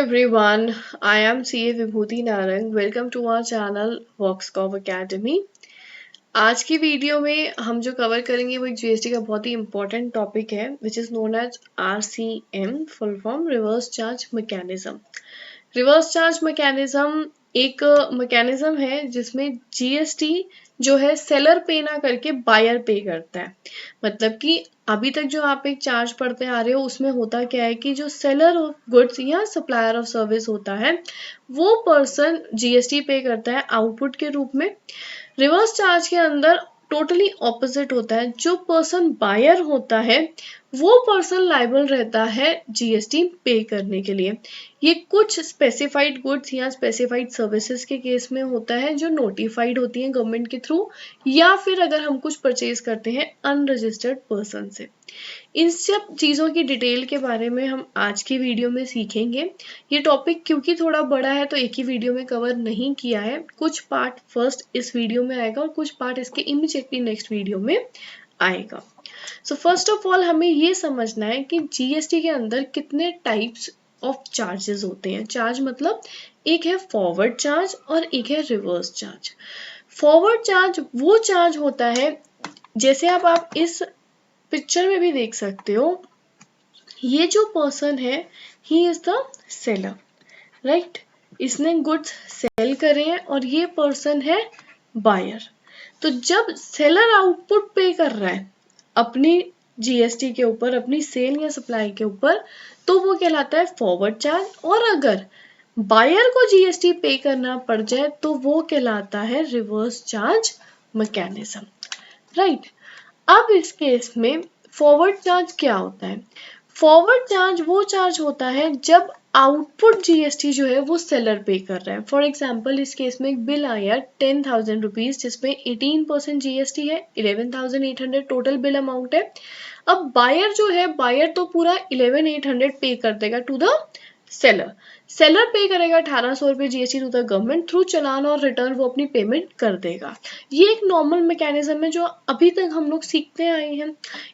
everyone, I am CA Vibhuti Narang. Welcome to our channel Voxcov Academy. आज की video में हम जो कवर करेंगे वो एक जीएसटी का बहुत ही इम्पोर्टेंट टॉपिक है which is known as RCM, full form reverse charge mechanism. Reverse charge mechanism एक मैकेनिज्म है जिसमें जीएसटी जो है सेलर पे ना करके बायर पे करता है। मतलब कि अभी तक जो आप एक चार्ज पढ़ते आ रहे हो उसमें होता क्या है कि जो सेलर ऑफ गुड्स या सप्लायर ऑफ सर्विस होता है वो पर्सन जीएसटी पे करता है आउटपुट के रूप में। रिवर्स चार्ज के अंदर टोटली ऑपोजिट होता है। जो पर्सन बायर होता है वो पर्सन लायबल रहता है जीएसटी पे करने के लिए। ये कुछ स्पेसिफाइड गुड्स या स्पेसिफाइड सर्विसेज के केस में होता है जो नोटिफाइड होती हैं गवर्नमेंट के थ्रू, या फिर अगर हम कुछ परचेज करते हैं अनरजिस्टर्ड पर्सन से। इन सब चीज़ों की डिटेल के बारे में हम आज की वीडियो में सीखेंगे। ये टॉपिक क्योंकि थोड़ा बड़ा है तो एक ही वीडियो में कवर नहीं किया है। कुछ पार्ट फर्स्ट इस वीडियो में आएगा और कुछ पार्ट इसके इमीडिएटली नेक्स्ट वीडियो में आएगा। सो फर्स्ट ऑफ ऑल हमें ये समझना है कि जीएसटी के अंदर कितने टाइप्स ऑफ चार्जेस होते हैं। चार्ज मतलब एक है फॉरवर्ड चार्ज और एक है रिवर्स चार्ज। फॉरवर्ड चार्ज वो चार्ज होता है जैसे आप इस पिक्चर में भी देख सकते हो। ये जो पर्सन है he is the seller, right. इसने गुड्स सेल करे हैं और ये पर्सन है बायर। तो जब सेलर आउटपुट पे कर रहा है अपनी जीएसटी के ऊपर, अपनी सेल या सप्लाई के ऊपर, तो वो कहलाता है फॉरवर्ड चार्ज। और अगर बायर को जीएसटी पे करना पड़ जाए तो वो कहलाता है रिवर्स चार्ज मैकेनिज्म, राइट। अब इस केस में फॉरवर्ड चार्ज क्या होता है? फॉरवर्ड चार्ज वो चार्ज होता है जब आउटपुट जीएसटी जो है वो सेलर पे कर रहा है। फॉर एग्जाम्पल इस केस में एक बिल आया 10,000 रुपीज जिसमें 18% जीएसटी है, 11,800 टोटल बिल अमाउंट है। अब बायर जो है, बायर तो पूरा 11,800 पे कर देगा टू द सेलर। सेलर पे करेगा 1,800 रुपये GST to the government through चालान और रिटर्न, वो अपनी पेमेंट कर देगा। ये एक नॉर्मल मैकेनिज्म है जो अभी तक हम लोग सीखते आए हैं।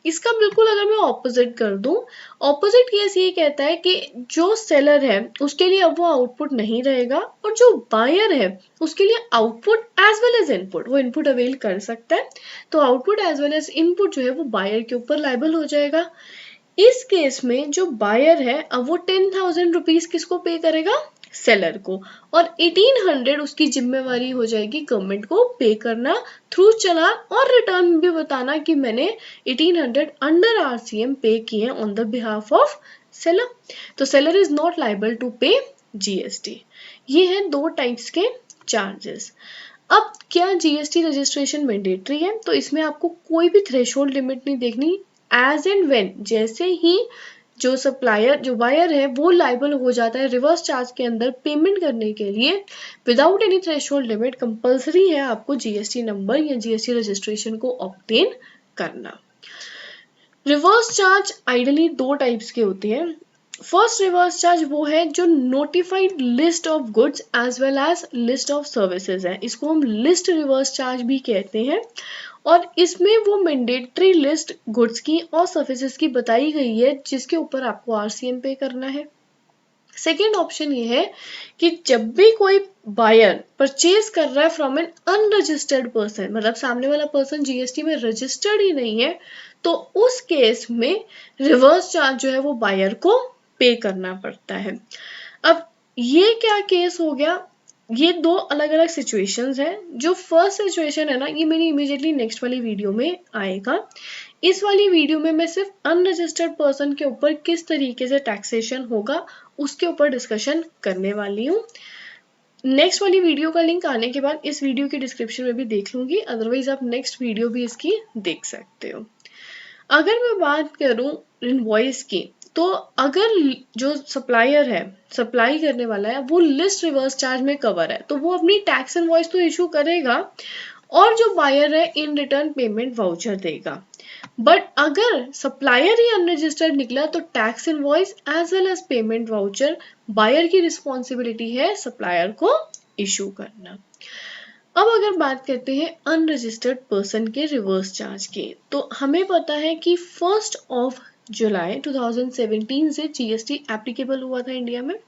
इसका बिल्कुल अगर मैं ऑपोजिट कर दूं, ऑपोजिट केस ये कहता है कि जो सेलर है उसके लिए अब वो आउटपुट नहीं रहेगा और जो बायर है उसके लिए output as well as input, वो इनपुट अवेल कर सकता है। तो output as well as input जो है वो बायर के ऊपर लायबल हो जाएगा। इस केस में जो बायर है अब वो 10,000 रुपीज किसको पे करेगा? सेलर को। और 1800 उसकी जिम्मेवारी हो जाएगी गवर्नमेंट को पे करना थ्रू चालान और रिटर्न में भी बताना कि मैंने 1800 अंडर आरसीएम पे किए on the behalf of seller. तो seller is not liable to pay GST. ये है दो टाइप्स के चार्जेस। अब क्या जीएसटी रजिस्ट्रेशन मैंडेटरी है? तो इसमें आपको कोई भी थ्रेशोल्ड लिमिट नहीं देखनी। एज एंड व्हेन, जैसे ही जो सप्लायर, जो बायर है वो लायबल हो जाता है रिवर्स चार्ज के अंदर पेमेंट करने के लिए, without any threshold limit compulsory है आपको जीएसटी नंबर या जीएसटी रजिस्ट्रेशन को ऑब्टेन करना। रिवर्स चार्ज आइडली दो टाइप्स के होते हैं। फर्स्ट रिवर्स चार्ज वो है जो notified list of goods as well as list of services है। इसको हम लिस्ट रिवर्स चार्ज भी कहते हैं और इसमें वो मैंडेटरी लिस्ट गुड्स की और सर्विसेज की बताई गई है जिसके ऊपर आपको आरसीएम पे करना है। सेकेंड ऑप्शन ये है कि जब भी कोई बायर परचेज कर रहा है फ्रॉम एन अनरजिस्टर्ड पर्सन, मतलब सामने वाला पर्सन जीएसटी में रजिस्टर्ड ही नहीं है, तो उस केस में रिवर्स चार्ज जो है वो बायर को पे करना पड़ता है। अब ये क्या केस हो गया? ये दो अलग अलग सिचुएशंस हैं। जो फर्स्ट सिचुएशन है ना, ये मेरी इमीडिएटली नेक्स्ट वाली वीडियो में आएगा। इस वाली वीडियो में मैं सिर्फ अनरजिस्टर्ड पर्सन के ऊपर किस तरीके से टैक्सेशन होगा उसके ऊपर डिस्कशन करने वाली हूँ। नेक्स्ट वाली वीडियो का लिंक आने के बाद इस वीडियो की डिस्क्रिप्शन में भी देख लूंगी, अदरवाइज आप नेक्स्ट वीडियो भी इसकी देख सकते हो। अगर मैं बात करूं इनवॉइस की, तो अगर जो सप्लायर है, सप्लाई करने वाला है, वो लिस्ट रिवर्स चार्ज में कवर है तो वो अपनी टैक्स इनवॉइस तो इशू करेगा और जो बायर है इन रिटर्न पेमेंट वाउचर देगा। बट अगर सप्लायर ही अनरजिस्टर्ड निकला तो tax invoice as well as payment voucher buyer की रिस्पॉन्सिबिलिटी है सप्लायर को इशू करना। अब अगर बात करते हैं अनरजिस्टर्ड पर्सन के रिवर्स चार्ज की, तो हमें पता है कि 1 ऑफ जुलाई 2017 से जीएसटी एप्लीकेबल हुआ था इंडिया में,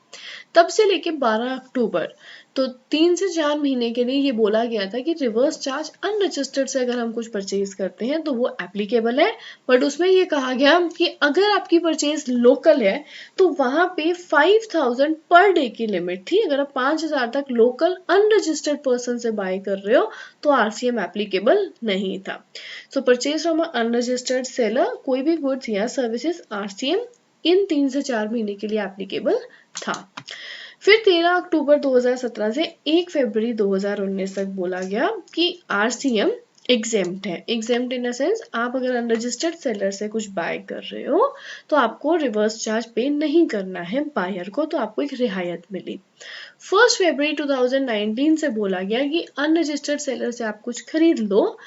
तब से लेके 12 अक्टूबर, तो 3 से 4 महीने के लिए ये बोला गया था कि रिवर्स चार्ज अनरजिस्टर्ड से अगर हम कुछ परचेज करते हैं तो वो एप्लीकेबल है। बट उसमें ये कहा गया कि अगर आपकी परचेज लोकल है तो वहां पे 5000 पर डे की लिमिट थी। अगर आप 5000 तक लोकल अनरजिस्टर्ड पर्सन से बाय कर रहे हो तो आरसीएम एप्लीकेबल नहीं था। सो परचेज फ्रॉम अनरजिस्टर्ड सेलर, कोई भी गुड्स या सर्विसेज आरसीएम इन 3 से 4 महीने के लिए एप्लीकेबल था। फिर 13 अक्टूबर 2017 से 1 फरवरी 2019 तक बोला गया कि आरसीएम एग्जेम्प्ट है। एग्जेम्प्ट इन द सेंस, आप अगर अनरजिस्टर्ड सेलर से कुछ बाय कर रहे हो तो आपको रिवर्स चार्ज पे नहीं करना है बायर को, तो आपको एक रियायत मिली। 1 फरवरी 2019 से बोला गया कि अनरजिस्टर्ड सेलर से आप कुछ खरीद लो,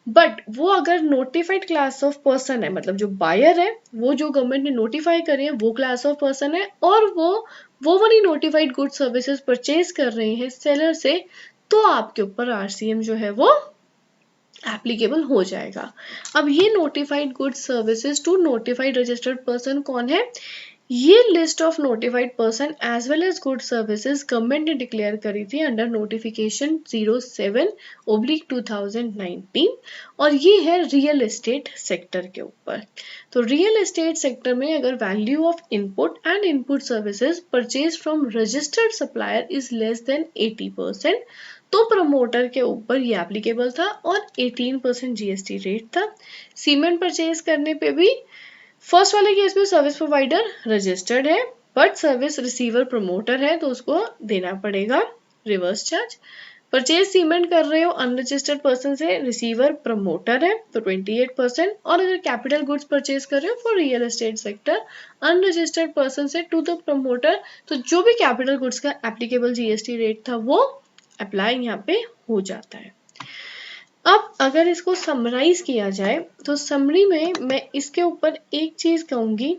बट वो अगर नोटिफाइड क्लास ऑफ पर्सन है, मतलब जो बायर है वो जो गवर्नमेंट ने नोटिफाई करे हैं वो क्लास ऑफ पर्सन है, और वो वाली नोटिफाइड गुड सर्विसेज परचेज कर रहे हैं सेलर से, तो आपके ऊपर आरसीएम जो है वो एप्लीकेबल हो जाएगा। अब ये notified good services to notified registered person कौन है? ये list of notified person as well as good services government ने डिक्लेयर करी थी अंडर नोटिफिकेशन 07/2019, और ये है रियल एस्टेट सेक्टर के ऊपर। तो रियल एस्टेट सेक्टर में अगर value of input and input services purchase from registered supplier is less than 80%, तो प्रमोटर के ऊपर ये एप्लीकेबल था और 18% जीएसटी रेट था। सीमेंट परचेज करने पे भी फर्स्ट वाले केस में सर्विस प्रोवाइडर रजिस्टर्ड है बट सर्विस रिसीवर प्रमोटर है, तो उसको देना पड़ेगा रिवर्स चार्ज। परचेज सीमेंट कर रहे हो अनरजिस्टर्ड पर्सन से, रिसीवर प्रमोटर है तो 28%, और अगर कैपिटल गुड्स परचेज कर रहे हो for real estate sector unregistered person से टू द प्रमोटर, तो जो भी कैपिटल गुड्स का एप्लीकेबल जीएसटी रेट था वो अप्लाई यहाँ पे हो जाता है। अब अगर इसको समराइज किया जाए तो समरी में मैं इसके ऊपर एक चीज कहूंगी,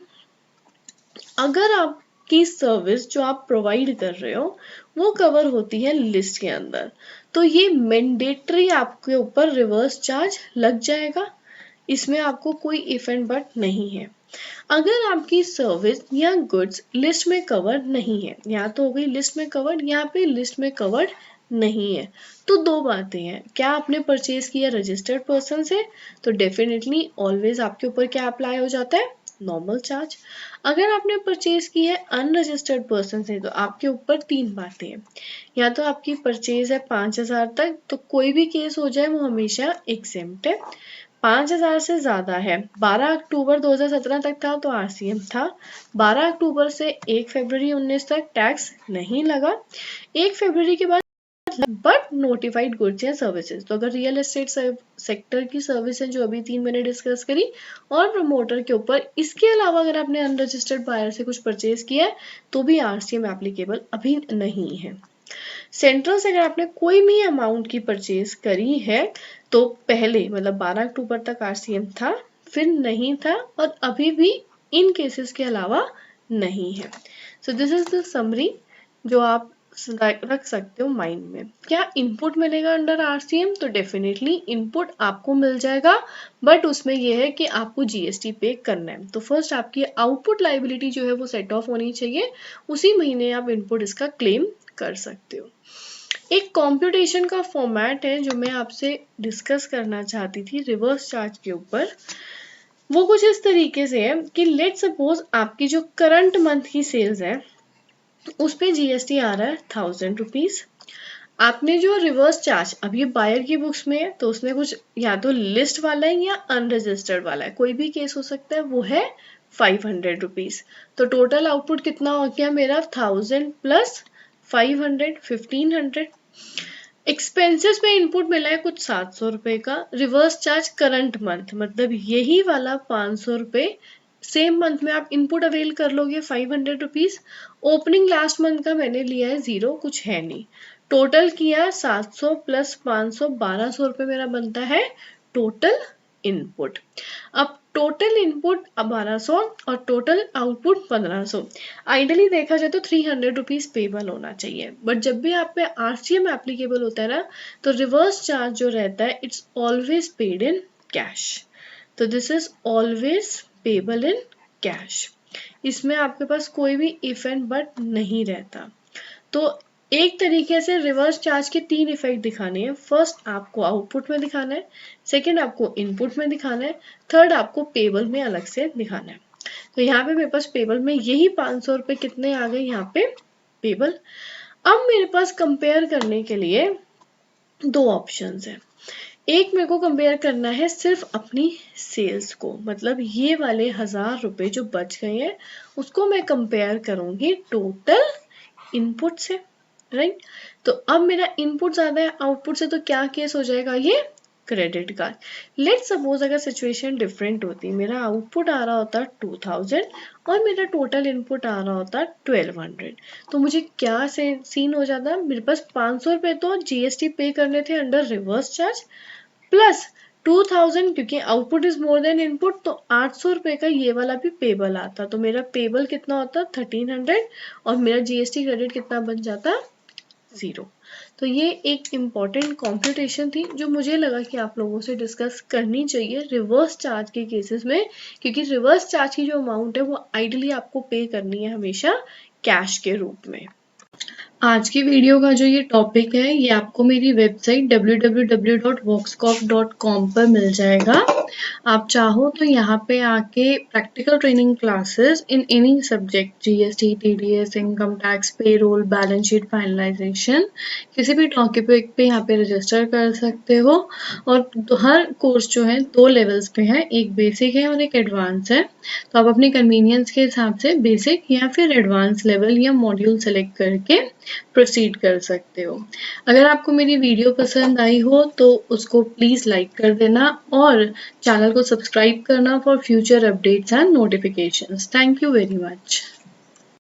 अगर आपकी सर्विस जो आप प्रोवाइड कर रहे हो वो कवर होती है लिस्ट के अंदर, तो ये मैंडेटरी आपके ऊपर रिवर्स चार्ज लग जाएगा, इसमें आपको कोई इफ एंड बट नहीं है। अगर आपकी सर्विस या गुड्स लिस्ट में कवर नहीं है, यहाँ तो हो गई लिस्ट में कवर्ड, यहाँ पे लिस्ट में कवर्ड नहीं है, तो दो बातें हैं, क्या आपने परचेज किया रजिस्टर्ड पर्सन से तो डेफिनेटली ऑलवेज आपके ऊपर क्या अप्लाई हो जाता है, नॉर्मल चार्ज। अगर आपने परचेज की है अनरजिस्टर्ड पर्सन से तो आपके ऊपर तीन बातें हैं, या तो आपकी परचेज है 5000 तक तो कोई भी केस हो जाए वो हमेशा एग्जेम्प्ट है, 5000 से ज्यादा है 12 अक्टूबर 2017 तक था तो आरसीएम था, 12 अक्टूबर से 1 फरवरी 19 तक टैक्स नहीं लगा, 1 फरवरी के बाद बट नोटिफाइड गुड्स या सर्विसेज, तो अगर रियल एस्टेट सेक्टर की सर्विस है जो अभी 3 मैंने डिस्कस करी और प्रमोटर के ऊपर, इसके अलावा अगर आपने अनरजिस्टर्ड बायर से कुछ परचेज किया है तो भी आरसीएम एप्लीकेबल अभी नहीं है। सेंट्रल से अगर आपने कोई भी अमाउंट की परचेज करी है तो पहले मतलब 12 अक्टूबर तक आरसीएम था, फिर नहीं था, और अभी भी इन केसेस के अलावा नहीं है। So this is the summary जो आप रख सकते हो माइंड में। क्या इनपुट मिलेगा अंडर आरसीएम? तो डेफिनेटली इनपुट आपको मिल जाएगा, बट उसमें यह है कि आपको जीएसटी पे करना है। तो फर्स्ट आपकी आउटपुट लाइबिलिटी जो है वो सेट ऑफ होनी चाहिए, उसी महीने आप इनपुट इसका क्लेम कर सकते हो। एक कंप्यूटेशन का फॉर्मेट है जो मैं आपसे डिस्कस करना चाहती थी रिवर्स चार्ज के ऊपर, वो कुछ इस तरीके से है कि लेट सपोज आपकी जो करंट मंथ की सेल्स है उस पे जीएसटी आ रहा है 1000 रुपीज, आपने जो रिवर्स चार्ज अब ये बायर की बुक्स में है तो उसमें कुछ या तो लिस्ट वाला है या अनरजिस्टर्ड वाला है, कोई भी केस हो सकता है, वो है 500 रुपीज। तो टोटल आउटपुट कितना हो गया मेरा 1000 प्लस 500 1500। एक्सपेंसेस में इनपुट मिला है कुछ 700 रुपए का, रिवर्स चार्ज करंट मंथ मतलब यही वाला 500 रुपए सेम मंथ में आप इनपुट अवेल कर लोगे 500 रुपीज। ओपनिंग लास्ट मंथ का मैंने लिया है 0, कुछ है नहीं, टोटल किया 700 प्लस 500 1200 रुपए मेरा बनता है टोटल इनपुट। अब टोटल इनपुट 1200 और टोटल आउटपुट 1500, आइडियली देखा जाए तो 300 रुपीज पेबल होना चाहिए, बट जब भी आप पे आरसीएम एप्लीकेबल होता है ना तो रिवर्स चार्ज जो रहता है it's always paid in cash, तो this is always payable in cash. इसमें आपके पास कोई भी इफ एंड बट नहीं रहता। तो एक तरीके से रिवर्स चार्ज के 3 इफेक्ट दिखाने हैं। फर्स्ट आपको आउटपुट में दिखाना है, सेकंड आपको इनपुट में दिखाना है, थर्ड आपको पेबल में अलग से दिखाना है। तो यहाँ पे मेरे पास पेबल में यही 500 रुपए कितने आ गए यहाँ पे पेबल। अब मेरे पास कंपेयर करने के लिए 2 ऑप्शंस हैं। एक मेरे को कंपेयर करना है सिर्फ अपनी सेल्स को, मतलब ये वाले 1000 रुपए जो बच गए हैं उसको मैं कंपेयर करूंगी टोटल इनपुट से, राइट। तो अब मेरा इनपुट ज्यादा है आउटपुट से, तो क्या केस हो जाएगा, ये क्रेडिट कार्ड। लेट सपोज अगर सिचुएशन डिफरेंट होती, मेरा आउटपुट आ रहा होता 2000 और मेरा टोटल इनपुट आ रहा होता 1200, तो मुझे क्या सीन हो जाता, मेरे पास 500 रुपए तो जीएसटी पे करने थे अंडर रिवर्स चार्ज, प्लस 2000 क्योंकि output is more than input, तो 800 रुपए का ये वाला भी पेबल आता। तो मेरा पेबल कितना होता 1300 और मेरा जीएसटी क्रेडिट कितना बन जाता 0। तो ये एक इम्पॉर्टेंट कॉम्प्यूटेशन थी जो मुझे लगा कि आप लोगों से डिस्कस करनी चाहिए रिवर्स चार्ज के केसेस में, क्योंकि रिवर्स चार्ज की जो अमाउंट है वो आइडियली आपको पे करनी है हमेशा कैश के रूप में। आज की वीडियो का जो ये टॉपिक है ये आपको मेरी वेबसाइट www.voxcop.com पर मिल जाएगा। आप चाहो तो यहाँ पे आके practical training classes in any subject, GST, TDS, income tax, payroll, balance sheet finalisation, किसी भी टॉपिक पे यहाँ पे रजिस्टर कर सकते हो। और हर कोर्स जो है 2 लेवल्स पे है, एक बेसिक है और एक एडवांस है। तो आप अपने कन्वीनियंस के हिसाब से बेसिक या फिर एडवांस लेवल या मॉड्यूल सेलेक्ट करके प्रोसीड कर सकते हो। अगर आपको मेरी वीडियो पसंद आई हो तो उसको प्लीज़ लाइक कर देना और चैनल को सब्सक्राइब करना for future updates and notifications. Thank you very much.